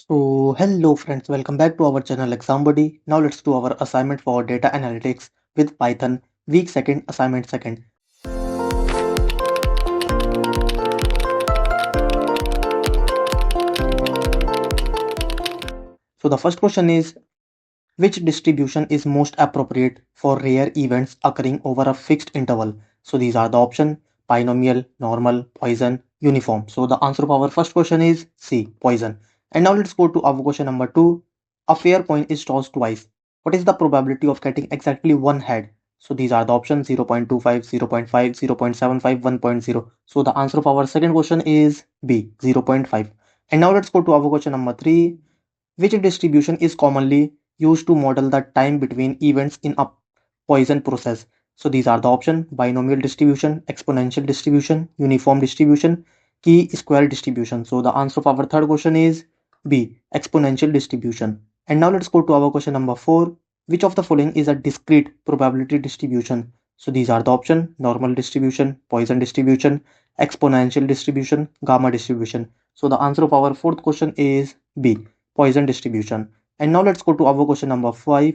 Hello friends, welcome back to our channel Exam Buddy. Now let's do our assignment for data analytics with Python, week second, assignment second. So the first question is, which distribution is most appropriate for rare events occurring over a fixed interval? So these are the option: binomial, normal, Poisson, uniform. So the answer of our first question is C, Poisson. And now let's go to our question number 2. A fair coin is tossed twice. What is the probability of getting exactly one head? So these are the options: 0.25, 0.5, 0.75, 1.0. So the answer of our second question is B, 0.5. And now let's go to our question number 3. Which distribution is commonly used to model the time between events in a Poisson process? So these are the options: binomial distribution, exponential distribution, uniform distribution, chi-square distribution. So the answer of our third question is B, exponential distribution. And now let's go to our question number 4. Which of the following is a discrete probability distribution? So these are the options: normal distribution, Poisson distribution, exponential distribution, gamma distribution. So the answer of our fourth question is B, Poisson distribution. And now let's go to our question number 5.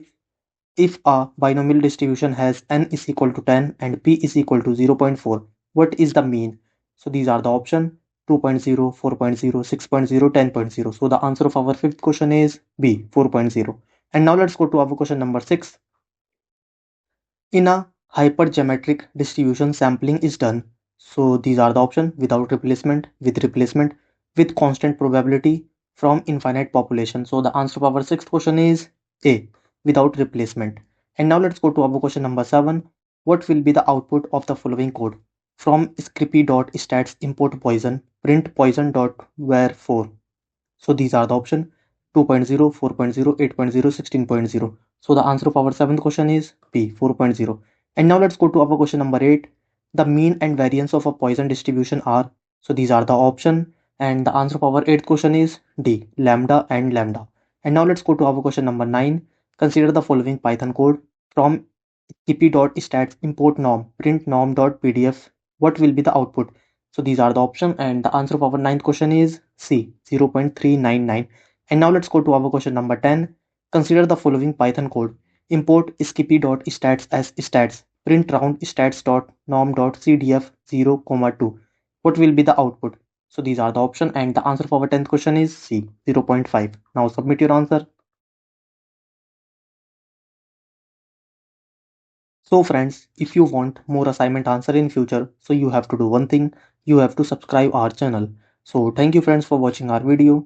If a binomial distribution has n is equal to 10 and p is equal to 0.4, what is the mean? So these are the options: 2.0, 4.0, 6.0, 10.0. So the answer of our fifth question is B, 4.0. And now let's go to our question number 6. In a hypergeometric distribution, sampling is done. So these are the options: without replacement, with constant probability, from infinite population. So the answer of our sixth question is A, without replacement. And now let's go to our question number 7. What will be the output of the following code? From scrippy.stats import Poisson, print Poisson.var4. So these are the options: 2.0, 4.0, 8.0, 16.0. So the answer of our seventh question is B, 4.0. And now let's go to our question number 8. The mean and variance of a Poisson distribution are. So these are the option, and the answer of our eighth question is D, lambda and lambda. And now let's go to our question number 9. Consider the following Python code: from skippy.stats import norm, print norm.pdf. What will be the output? So these are the options, and the answer of our ninth question is C, 0.399. And now let's go to our question number 10. Consider the following Python code: import skippy.stats as stats, print round stats.norm.cdf 0, 2. What will be the output? So these are the options, and the answer of our 10th question is C, 0.5. Now submit your answer. So friends, if you want more assignment answer in future, so you have to do one thing: you have to subscribe our channel. So thank you friends for watching our video.